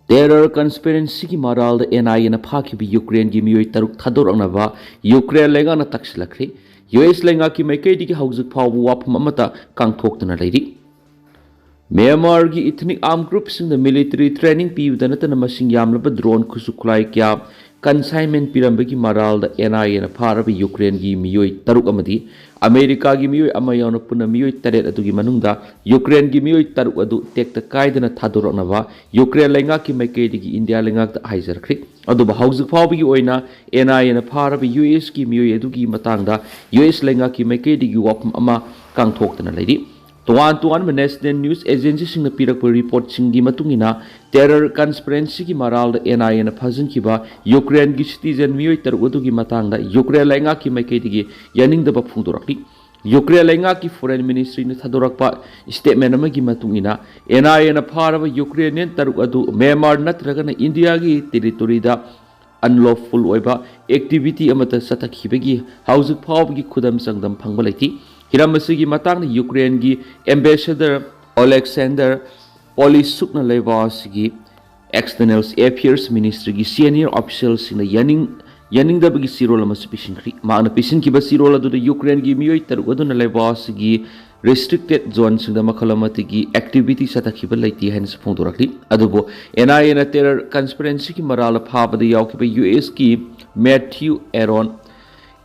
Terror conspiracy ki maral da NIA na phaki bi Ukraine gi miyoi taruk thador ang ba Ukraine lenga na Kapsilakhre US lenga ki maikei di ki haujuk phawu wapam amata kangthok tuna leiri Myanmar gi ethnic armed groups in the military training pi udana tan masing yamlaba drone khusuklai kya consignment pirambe ki maral da NIA na phara bi Ukraine gi miyoi taruk amadi America gi miyoi amayona puna miyoi taret adu gi manungda Ukraine gi miyoi taruk adu tekta kaidana thadorok na ba Ukraine lenga ki maikei di ki India lenga ta haijarkhri adu ba haujuk phawbi gi oina NIA na phara bi US ki miyoi adu gi matangda US lenga ki maikei di gi wapam ama kangthok tana leiri Tuan National News Agency sing na pirak per report sing gi matungina terror conspiracy ki maral da NIA na phajin ki ba Ukraine gi citizen miyoi taruk adu gi matangda Ukraine lenga ki maikei di gi yaning da ba phungdorakli Ukraine lenga ki foreign ministry na thadorakpa statement ama gi matungina NIA na phara ba Ukrainian taruk adu Myanmar natraga na India gi territory da unlawful oiba activity amata satakhibagi haujuk phawgi khudam sangdam phangba leiti hiram asigi matang na Ukraine gi ambassador Alexander Polisukna leba asigi external affairs ministry gi senior officials in yaning da bagi sirol amasu pisingri maana pisin ki ba sirol adu da Ukraine gi miyoi taruk adu na leba asigi restricted zone sing da makhalamati gi activity satakhiba leiti hen phongdorakli adubo NIA na terror conspiracy ki marala phaba da yaw ki ba US ki Matthew Aaron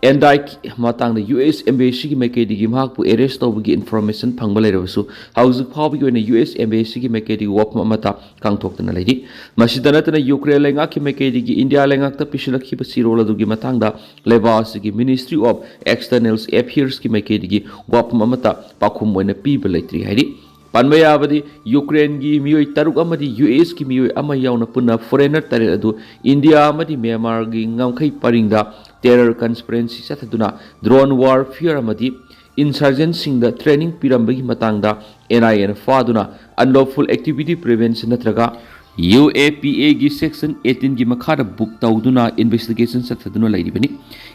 Endai matang the US embassy ki maikei di gi mahakpu arrest tawbagi information phangba leirabasu haujuk phawbi oina US embassy ki maikei di wapma mata kangthoktana leiri masidana tana Ukraine lenga ki maikei di gi India lenga ta pisilakhiba sirol adu gi matangda lebas gi Ministry of External Affairs ki maikei di gi wapma mata pakhum oina piba leitri hairi Panmayabadi Ukraine gi miyoi taruk amadi US ki miyoi ama yauna punna foreigner tare adu India amadi Myanmar gi ngamkhai paringda terror conspiracy sathaduna drone warfare amadi insurgent singda training pirambagi matangda NIA na faduna unlawful activity prevention natraga UAPA gi section 18 gi makhada book tawduna investigation sathaduna lairibani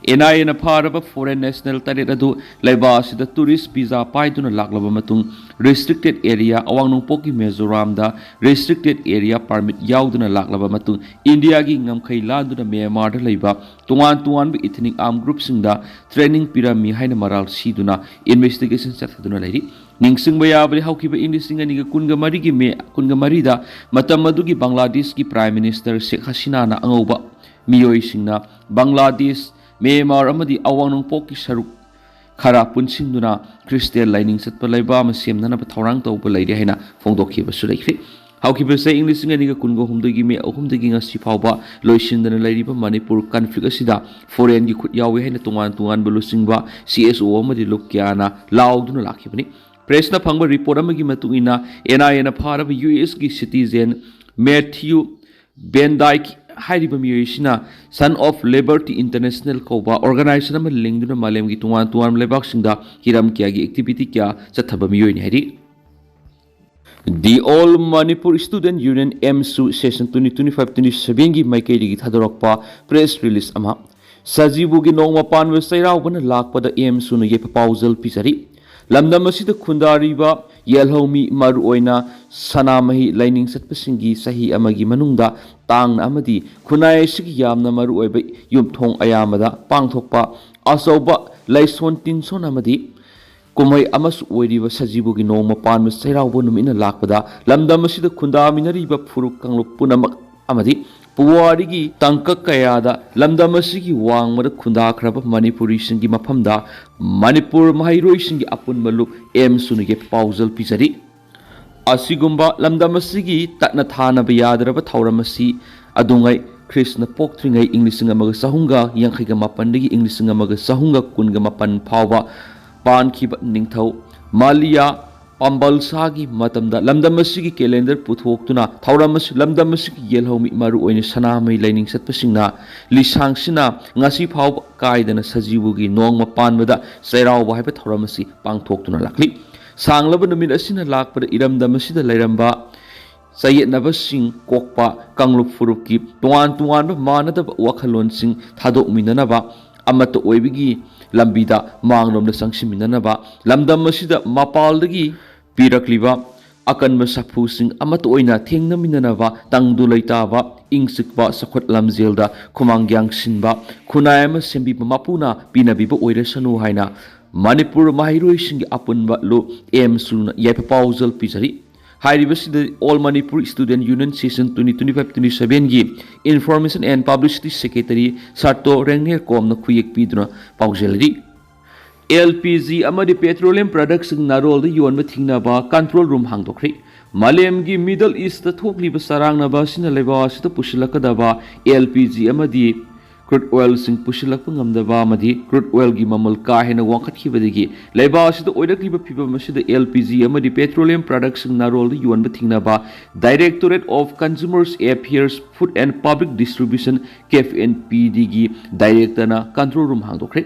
NIA na pharaba foreign national tare adu laiba sida tourist visa paiduna laklaba matung restricted area awang nongpok ki Mizoram da restricted area permit yauduna laklaba matung India gi ngamkhai laduna Myanmar da laiba tuan bi ethnic armed groups singda training pirami haina maral siduna investigation sathaduna lairi ningsing bayabri haukiba indising ani ga kunga mari gi me kunga mari da matam adu gi Bangladesh ki prime minister Sheikh Hasina na angoba miyoi singna Bangladesh Myanmar amadi awang nongpok ki saruk khara punsingduna Christian lining satpa laiba ma semnana ba thorang tawba lairi haina phongdokhiba su leikri haukiba se English ngani ga kungo humdagi me ahumdagi nga sifawba loisindana lairiba Manipur conflict asida foreign gi khut yawi haina tungan bulusingba CSO amadi lukyana lauduna lakhibani press na phangba report amagi matungina NIA na pharaba US gi citizen Matthew Bendyke Hairiba miyosina Son of Liberty International Koba organization ama lingduna malem gi tuan lebak singda hiram kya gi activity kya chathaba miyoini hairi The All Manipur Student Union AMSU session 2025-27 gi maikei gi thadorokpa press release ama sajibu gi nongma panwe sairau bana lakpada AMSU na yepa pauzal pisari lamdam asida khundariba yelhomi maru oina sanamahi lining satpasingi sahi amagi manungda tang amadi khunai sigi yamna maru oiba yumthong ayamada pangthokpa asoba laison tinson amadi kumai amasu oiriba sajibu gi nongma panma sairaubo numina lakpada lamdam asida khundaminariba phuruk kangluk punamak amadi puwari gi tangka kayada lamdam asigi wangmada khundakraba Manipuri singi mafamda Manipur mahairoi singi apun maluk AMSU ni ge pauzal pisari asigumba lamdam asigi tatna thana bayadraba thauramasi adungai Krishna poktringai English ngamaga sahunga yangkhiga mapandagi English ngamaga sahunga kunga mapan phawa pankhiba ningthau Malia Pambalsagi matamda lamdamasigi calendar puthoktuna thauramasi lamdamasigi yelhomi maru oina sanamai lining satpasingna lisangsina ngasi phau kaidana sajibugi nongma panbada sairauba haiba thauramasi pangthoktuna lakli sanglaba numin asina lakpada iramdamasida lairamba sayetnabasing kokpa kanglup furupki tuan manadaba wakhalonsing thadokminanaba amata oibigi lambida manglomda sangsiminanaba lamdam asida mapaldagi pirakliba akanba saphusing amat oina thengnaminanaba tangdu leitaba ingsikba sakhot lamjelda khumangyang sinba khunai ama sembiba mapuna pinabiba oiresanu haina Manipur mahiroi singi apunba lo AMSU na yaipa pauzal pizari hairibasida All Manipur Student Union Session 2025-27 gi Information and Publicity Secretary Sarto Rengner Kom na khuyek piduna pauzelri LPG amadi petroleum products narol da yon ba thingna ba control room hangdokri Malem gi Middle East da thokli ba sarang na ba sina leba sita pushilakada ba LPG amadi crude oil sing pushilak ngamda ba amadi crude oil gi mamal ka hena wangkhat khibadigi leba sita oirakli ba phiba masida LPG amadi petroleum products narol da yon ba thingna ba Directorate of Consumers Affairs Food and Public Distribution KFNPD gi director na control room hangdokri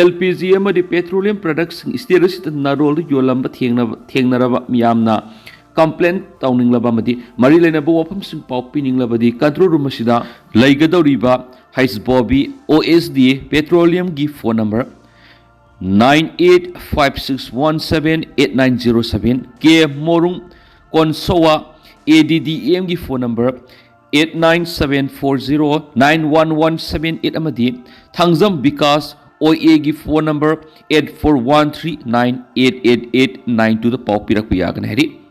LPG amadi petroleum products state narol yolamba thengnaraba miyamna complaint tawninglaba amadi mari leinaba wafam sing pau pininglabadi control room asida leigadoriba Bobby OSD petroleum gi phone number 9856178907 K Morung Konsowa ADDM gi phone number 89740911178 amadi Thangjam Vikas OA gi phone number 8413988892 da pau pirak piyagan hari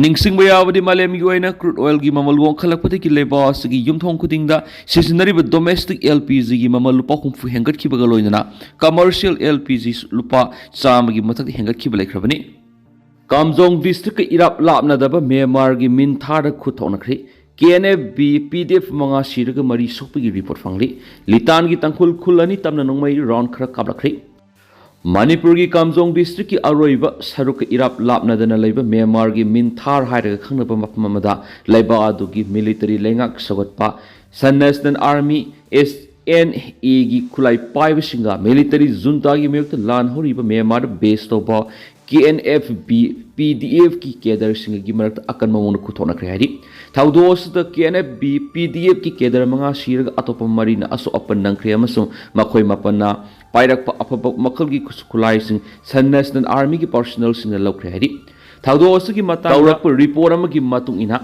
Ningsing bayawadi malem yoina crude oil gi mamal wong khalakpati ki leba asigi yumthong khudingda seasonary ba domestic LPG gi mamal lupa khumfu hengat ki baga loinana commercial LPG lupa cham gi mathak hengat ki balaikrabani Kamjong district irap lapna daba Myanmar gi min thar khu thonakri KNFB PDF manga siraga mari sokpi gi report fangli litan gi tangkhul khulani tamna nongmai round khara kablakri Manipur gi Kamjong district ki aroiba saruk irap lapna dana leiba Myanmar gi min thar hairaga khangnaba mafam amada leiba adu gi military lengak sagotpa National Army SNA gi khulai paiba singa military junta gi meyok lan horiba Myanmar base toba KNFB PDF ki kedar singa gi marak akan mamon kuthona khari thaudos da KNFB PDF ki kedar manga siraga atopa marina aso apan nangkhre amasung makhoi mapanna pairakpa afaba makhal gi khulai sing National Army gi personnel singa lokre hari thaudos gi mata tawrakpa report amagi matung ina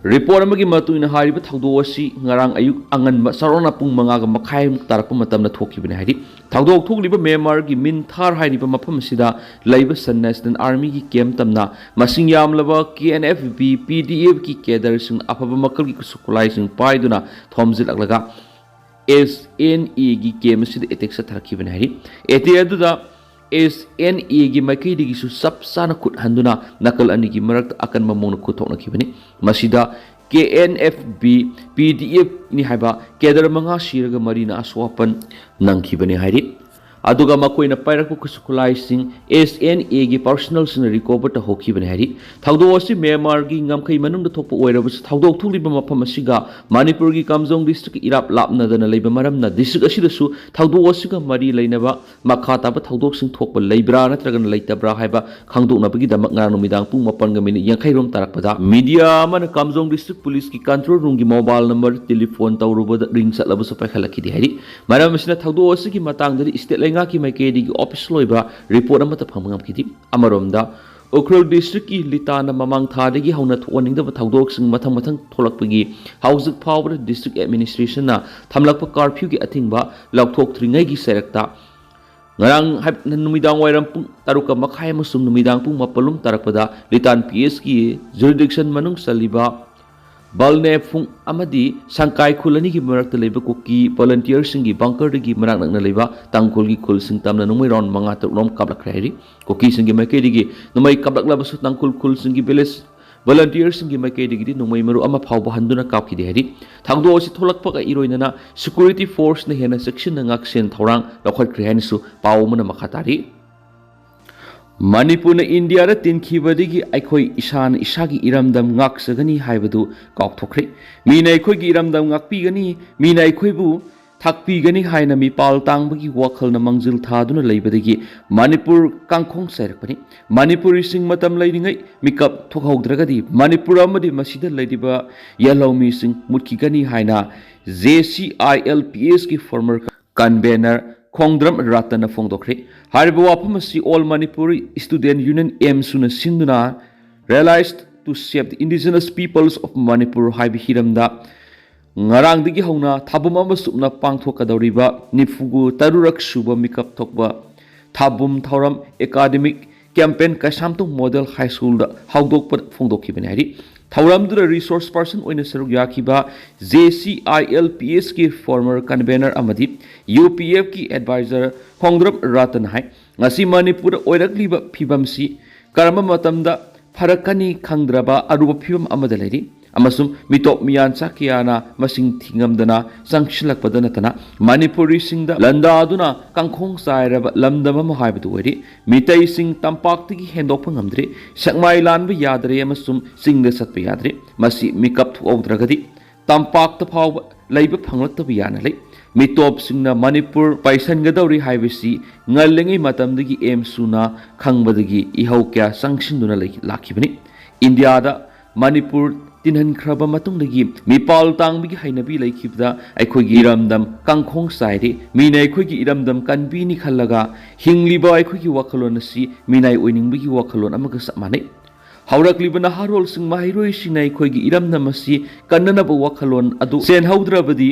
report amagi matung ina hariba thaudosi ngarang ayuk anganba sarona pung manga ga makhai tarakpa matamna thokibane hari thaudok thokliba Myanmar gi min thar hariba mafam sida laiba National Army gi kem tamna masing yamlaba KNFB PDF ki kedar sing afaba makhal gi khulai sing paiduna thomjil aglaga SNA gi kem sida attack sa tharakibane hari ete aduda SNA gi makai digi su sap sana khut handuna nakal ani gi marak akan mamong khuthokna kibani masida KNFB PDF ni haiba kedar manga siraga marina aswapan nangkibani hari aduga makoina pairakpu kusukulai sing SNA gi personal sing recover ta hokibani hari thaudo osi Myanmar gi ngamkhai manung da thokpa oirabus thaudo thuliba mafam asiga Manipur gi Kamjong district irap lapna dana leiba maramna district asida su thaudo osiga mari leinaba makha ta ba thaudo sing thokpa leibra natraga leitabra haiba khangdokna bagi damak ngarang numidang pung 8:yankhai rom tarakpada media man Kamjong district police ki control room gi mobile number telephone tawruba ring satlabu sapai khalaki di hari maram asina thaudo osigi matang dari state nga ki mai kedi gi office loiba report amata phangam kidi amaromda Ukhrul district ki litana mamang thadagi hauna thoning da thaudok sing mathang mathang tholakpagi housing power district administration na thamlakpa curfew gi athingba laukthok thringai gi serakta ngarang numidang wairam pung taruka makhai musum numidang pung mapalum tarakpada litan PS ki jurisdiction manung saliba balne phung amadi sangkai khulani gi marak leiba kuki volunteer singi bunker gi marak nakna leiba tangkol gi khul sing tamna numai ron manga rom kablak khari kuki singi makai digi numai kablak labasu tangkol khul singi village volunteer singi makai digi numai maru ama phawba handuna kapki de hari thangdo si tholak paka iroinana security force na hena section na ngak sen thorang lokhat khrihan su pawmuna makhatari Manipur na India ra tinkhibadigi aikhoi isan isagi iramdam ngak sagani haibadu kaukthokre mina aikhoi gi iramdam ngakpi gani mina aikhoi bu thakpi gani haina mi pal tangbagi wakhal na mangjil thaduna leibadigi Manipur kangkhong sairakpani Manipuri sing matam leiringai mikap thokhaudragadi Manipur amadi masida leidiba yalomi sing mutki gani haina JCILPS ki former convener Khongdram Ratana Fongdokre Hariba Wapamasi All Manipuri Student Union AMSU na sinduna realized to save the indigenous peoples of Manipur haibi hiramda ngarangdagi hauna thabum amasukna pangthokadoriba nifugu tarurak suba mikap thokba thabum thoram academic campaign kasamtung model high school da hawdokpa phongdokhibani hari thauramdura resource person oina saruk yakiba JCILPS ki former convener amadi UPF ki advisor Khongdram Ratan hai ngasi Manipur oirakliba phibamsi karama matamda farakani khangdraba aruba phibam amada leiri amasum mitop miyan sakiyana masing thingamdana sangshilakpada natana Manipuri singda landa aduna kangkhong sairaba lamdama mahaibadu wari Meetei sing tampaktigi hendokpa ngamdre sakmai lanba yadre amasum singda satpa yadre masi mikap thuaudragadi tampakta phawba leiba phanglaktaba yana lei mitop singna Manipur paisangadawri haibasi ngallengai matamdagi AMSU na khangbadagi ihau kya sangshinduna lakhibani India da Manipur tinhan khraba matungdagi mipal tangbigi hainabi laikhibda aikhogi iramdam kangkhong saire mina aikhogi iramdam kanbini khallaga hingliba aikhogi wakhalon asi minai oiningbigi wakhalon amaga samane haurakliba naharol sing mahairoi sinai aikhogi iramdam asi kannanaba wakhalon adu sen haudrabadi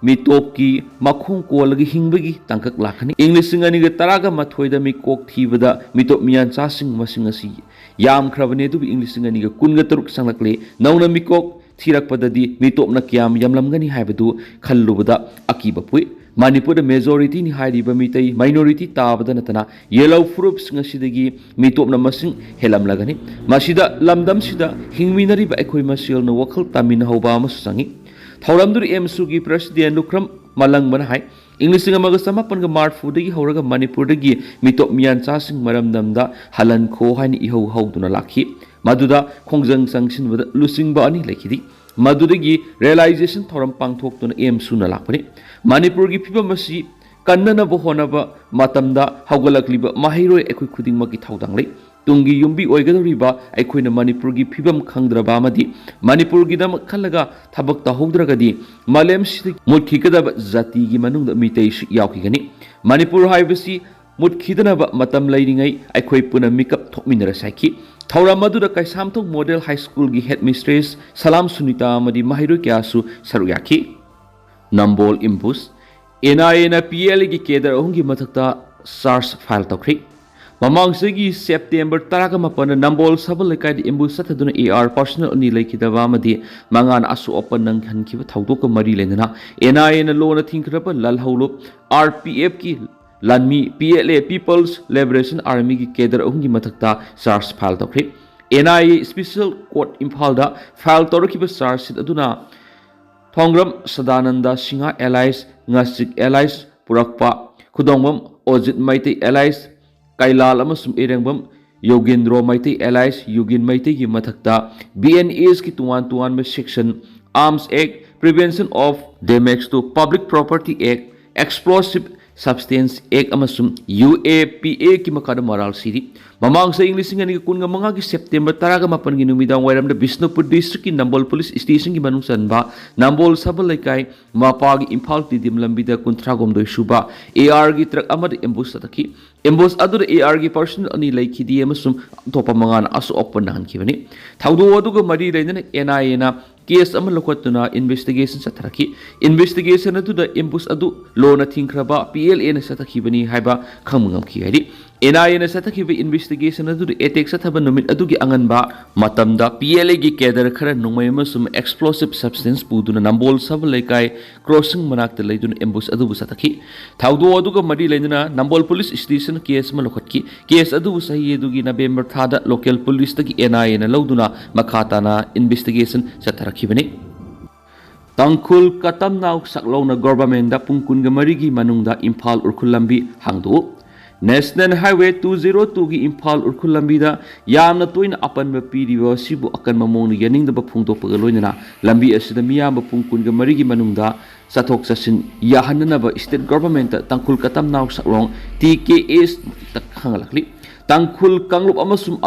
mitopki makhung kolagi hingbagi tangkak lakhani English singaniga taraga mathoida mi kok thibada mitop miyan chasing masing asi yam khrabane du English singaniga kunga taruk sanglakle nauna mikok thirakpadadi mitopna kyam yamlamgani haibadu khallubada akiba pui Manipur the majority ni hairiba Meetei minority tabada natana yellow fruits ngasidagi mitopna masing helamlagani masida lamdam sida hingminariba ekhoi masil na wakhal tamin hoba masangi thauramdur AMSU gi president lukram malang banahai English amaga samapan ga marfu dagi horaga Manipur dagi mitop miyan chasing maramdamda halan kho haini ihau hauduna lakhi maduda khongjang sangsin bada lusingba ani lekhidi madudagi realization thoram pangthoktuna AMSU na lakpani Manipur gi phibamasi kannana bo honaba matamda haugalakliba mahiroi ekhoi khudingma gi thaudang lei tungi yumbi oigadoriba aikhoina Manipur gi phibam khangdraba amadi Manipur gi dam khallaga thabak tahoudragadi malem sidi mutkikadaba jati gi manungda Meetei shi yaukigani Manipur haibasi mutkidanaba matam leiringai aikhoi puna mikap thokminara saiki thauramadu da kaisamthok model high school gi headmistress Salam Sunita amadi mahiro kyasu saruyaki Nambol Imbus NIA na PL gi kedar ahungi mathakta SARS file tokri Mamangsagi September taraga mapana Nambol Sabalekai di Imbus sataduna AR personal ni laikidaba amadi mangan Asokpa nang hankiba thaudoka mari lenana NIA na lona thinkraba lalhaulo RPF ki Lanmi PLA People's Liberation Army ki kedar ahungi mathakta SARS file tokri NIA Special Court Imphal da file torokiba SARS sit aduna Thongram Sadananda Singha Allies Ngasik Allies Purakpa Khudong Ojit Meetei Allies Kailal amasum Erengbam Yogendro Meetei Allies Yugin Meetei ki mathakta BNAs ki tuan me section Arms Act Prevention of Damage to Public Property Act Explosive Substance Act amasum UAPA ki makada moral siri mamang sa English nga ni kun nga mga ki September taraga mapan gi numidang wairam da Bisnupur district ki Nambol police station ki manungsan ba Nambol Sabalekai mapagi Imphal ti dimlambida kuntragom doi suba AR gi truck amad ambush sataki ambush adu AR gi person ani laiki di amasum topa mga na Asokpa nahan kibani thaudo adu ga mari leina NIA na case ama lokotuna investigation sataraki investigation adu da ambush adu lona thinkraba PLA na sataki bani haiba khamngam ki hari NIA na sataki investigation adu attack sathaba numit adu gi anganba matamda PLA gi kedar khara nungmai amasum explosive substance puduna Nambol Sabalekai crossing manakta leiduna ambush adu sataki thaudo adu ga mari leina Nambol police station case ma lokotki case adu sahi adu gi November thada local police tagi NIA na lauduna makhata na investigation sataraki bani Tangkhul katam nauk saklauna government da pungkun ga mari gi manungda Imphal urkhulambi hangdu National Highway 202 gi Imphal urkhulambi da yamna toina apanba piriwa sibu akan mamong yaning da phungto pagaloina lambi asida miyamba pungkun ga mari gi manungda sathok sasin yahanna ba state government tangkhul katam nauk saklong TKS takhangalakli tangkhul kanglop amasum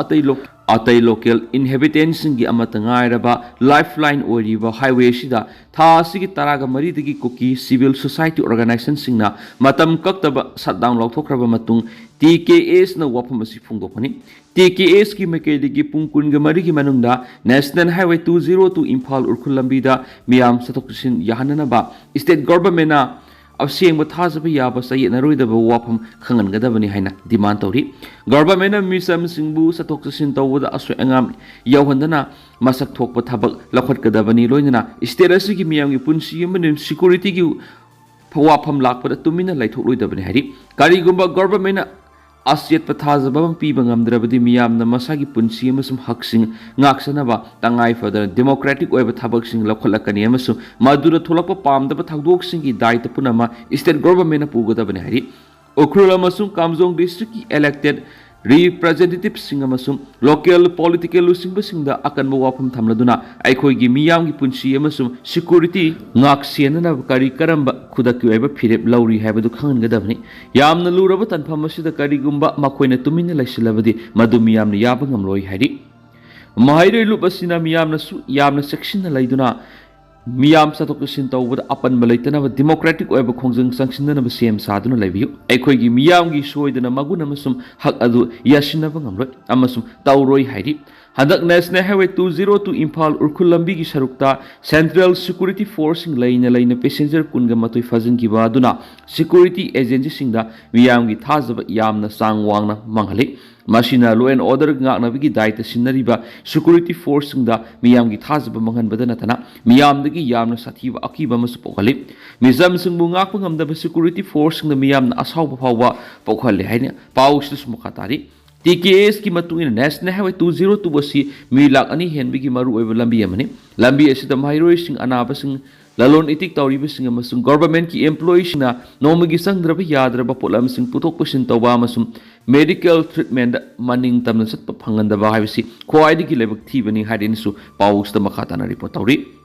atay local inhabitants gi amatangai raba lifeline oriba highway sida tha sigi taraga mari digi kuki civil society organization singna matam kaktaba shutdown lauthokraba matung TKS na wafam asi phongdokpani TKS ki maikaidagi pung kunga marigi manungda National Highway 202 Imphal Urkhul Lambida miyam satoksin yahananaba state government na asengba thajaba yaba sayetnaroidaba wafam khangangadabani haina demand tawri government na misam singbu satoksin tawda asoi angam yawhandana masak thokpa thabak lakhatkadabani loinana state asigi miyamgi punsi amani security gi wafam lakpada tumina laithokloidabani hari karigumba government na Asyat pathazabam pibangamdrabadi miyamna masagi punsi amasum haksing ngaksanaba tangai further democratic oiba thabaksing lakholakani amasum madura tholakpa pamdaba thagdoksingi daita punama state government na pugadabani hari Ukhrul amasum Kamjong district ki elected representatives sing amasum local political lusingba akanba wafam thamladuna aikhoigi miyamgi punsi amasum security ngaksenana kari karamba khudaki oiba phirep lauri haibadu khangangadabani yamna luraba tanpham asida karigumba makoina tumina laisilabadi madu miyamna yaba ngamloi hairi mahairoi lup asina miyamna su yamna section na laiduna miyam satoksin tawbada apan balaitana democratic oiba khongjang sangsinna sem saduna laibiyu aikhoigi miyamgi soidana maguna masum hak adu yasinaba ngamloi amasum tawroi hairi Hadak National Highway 202 Imphal Urkhul Lambi ki sarukta Central Security Force laina passenger kunga matoi fazin ki baduna security agency singda miyamgi thazaba yamna sangwangna manghali Masina law and order ngakna bigi daita sinariba security force singda miyamgi thazaba manghanbada natana miyamdagi yamna sathiba akiba masu pokhali mizam singbu ngakpa ngamdaba security force singda miyamna asawba phawba pokhali haina pawus mukhatari TKS ki matungin National Highway 202 basi milak ani henbi ki maru oiba lambi amani lambi asida mahairoi sing anaba sing lalon itik tawriba sing amasung government ki employees na nomagi sangdraba yadraba polam sing putok pusin tawba amasung medical treatment maning tamna satpa phangandaba haibisi khwaidi ki lebak thibani hadin su pawus ta makhatana report tawri